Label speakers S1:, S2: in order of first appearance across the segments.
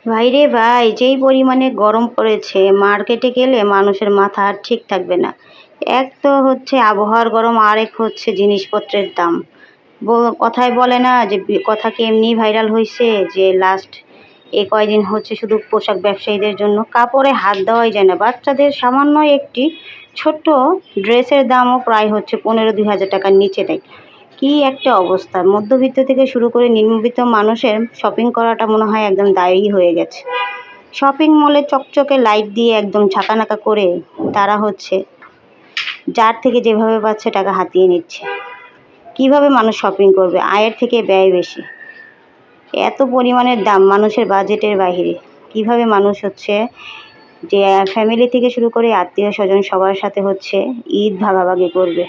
S1: ভাই রে ভাই, যেই পরিমাণে গরম পড়েছে, মার্কেটে গেলে মানুষের মাথা আর ঠিক থাকবে না। এক তো হচ্ছে আবহাওয়ার গরম, আরেক হচ্ছে জিনিসপত্রের দাম। কথায় বলে না যে কথা কি এমনিই ভাইরাল হইছে যে লাস্ট এ কয়দিন হচ্ছে শুধু পোশাক ব্যবসায়ীদের জন্য কাপড়ে হাত দেওয়াই যায় না। বাচ্চাদের সামান্য একটি ছোট্ট ড্রেসের দামও প্রায় হচ্ছে ১৫-২ হাজার টাকার নিচে নেই। কি একটা অবস্থা! মধ্যবিত্ত থেকে শুরু করে নিম্নবিত্ত মানুষের শপিং করাটা মনে হয় একদম দায়ই হয়ে গেছে। শপিং মলে চকচকে লাইট দিয়ে একদম ঝাঁকানাকা করে তারা হচ্ছে যার থেকে যেভাবে পাচ্ছে টাকা হাতিয়ে নিচ্ছে। কিভাবে মানুষ শপিং করবে? আয়ের থেকে ব্যয় বেশি। এত পরিমাণের দাম মানুষের বাজেটের বাহিরে। কিভাবে মানুষ হচ্ছে যে ফ্যামিলি থেকে শুরু করে আত্মীয়স্বজন সবার সাথে হচ্ছে ঈদ ভাগাভাগি করবে।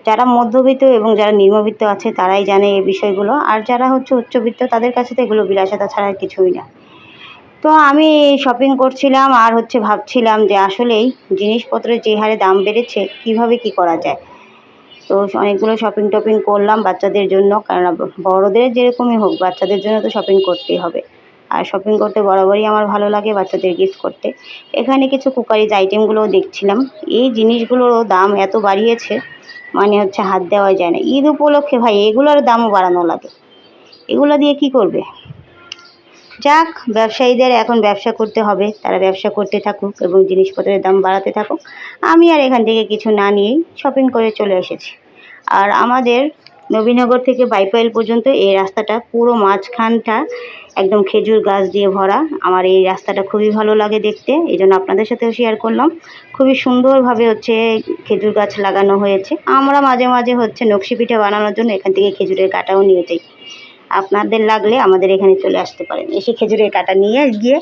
S1: যারা মধ্যবিত্ত এবং যারা নিম্নবিত্ত আছে তারাই জানে এই বিষয়গুলো। আর যারা হচ্ছে উচ্চবিত্ত তাদের কাছে তো এগুলো বিলাসিতা ছাড়া আর কিছুই না। তো আমি শপিং করছিলাম আর হচ্ছে ভাবছিলাম যে আসলেই জিনিসপত্রের যে হারে দাম বেড়েছে কিভাবে কি করা যায়। তো অনেকগুলো শপিং-টপিং করলাম বাচ্চাদের জন্য। কারণ বড়দের যেরকমই হোক বাচ্চাদের জন্য তো শপিং করতেই হবে। আর শপিং করতে বরাবরই আমার ভালো লাগে বাচ্চাদের গিফট করতে। এখানে কিছু কুকারিজ আইটেমগুলোও দেখছিলাম। এই জিনিসগুলোরও দাম এত বাড়িয়েছে মানে হচ্ছে হাত দেওয়াই যায় না। ঈদ উপলক্ষে ভাই এগুলোর দামও বাড়ানো লাগে। এগুলো দিয়ে কি করবে? যাক, ব্যবসায়ীদের এখন ব্যবসা করতে হবে। তারা ব্যবসা করতে থাকুক এবং জিনিসপত্রের দাম বাড়াতে থাকুক। আমি আর এখান থেকে কিছু না নিয়েই শপিং করে চলে এসেছি। আর আমাদের নবীনগর থেকে বাইপাইল পর্যন্ত এই রাস্তাটা পুরো মাঝখানটা একদম খেজুর গাছ দিয়ে ভরা। আমার এই রাস্তাটা খুবই ভালো লাগে দেখতে। এজন্য আপনাদের সাথেও শেয়ার করলাম। খুবই সুন্দরভাবে হচ্ছে খেজুর গাছ লাগানো হয়েছে। আমরা মাঝে মাঝে হচ্ছে নকশি পিঠা বানানোর জন্য এখান থেকে খেজুরের কাঁটাও নিয়ে যাই। আপনাদের লাগলে আমাদের এখানে চলে আসতে পারেন। এসে খেজুরের কাঁটা নিয়ে গিয়ে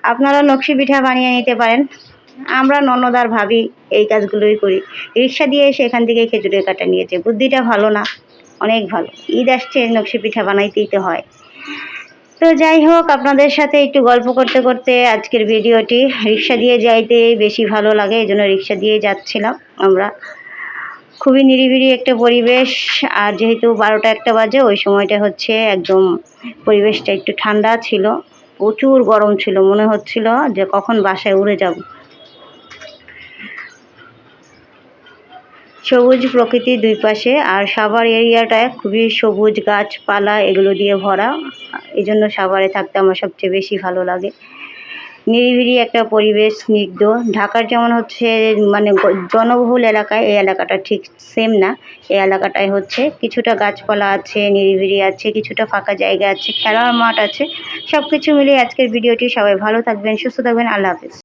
S1: আপনারা নকশি পিঠা বানিয়ে নিতে পারেন। আমরা ননদ আর ভাবি এই কাজগুলোই করি। রিক্সা দিয়ে এসে এখান থেকে খেজুরের কাঁটা নিয়ে যাই। বুদ্ধিটা ভালো না? অনেক ভালো। ঈদ আসছে, নকশি পিঠা বানাইতেই তো হয়। তো যাই হোক, আপনাদের সাথে একটু গল্প করতে করতে আজকের ভিডিওটি রিক্সা দিয়ে যাইতে বেশি ভালো লাগে, এজন্য রিক্সা দিয়েই যাচ্ছিলাম আমরা। খুবই নিরিবিলি একটা পরিবেশ। আর যেহেতু ১২টা-১টা বাজে, ওই সময়টা হচ্ছে একদম পরিবেশটা একটু ঠান্ডা ছিল। প্রচুর গরম ছিল, মনে হচ্ছিল যে কখন বাসায় উড়ে যাব। সবুজ প্রকৃতির দুই পাশে, আর সাভার এরিয়াটায় খুবই সবুজ গাছপালা এগুলো দিয়ে ভরা। এই জন্য সাভারে থাকতে আমার সবচেয়ে বেশি ভালো লাগে। নিরিবিলি একটা পরিবেশ, স্নিগ্ধ। ঢাকার যেমন হচ্ছে মানে জনবহুল এলাকায়, এই এলাকাটা ঠিক সেম না। এই এলাকাটায় হচ্ছে কিছুটা গাছপালা আছে, নিরিবিলি আছে, কিছুটা ফাঁকা জায়গা আছে, খেলার মাঠ আছে। সব কিছু মিলিয়ে আজকের ভিডিওটি। সবাই ভালো থাকবেন, সুস্থ থাকবেন। আল্লাহ হাফেজ।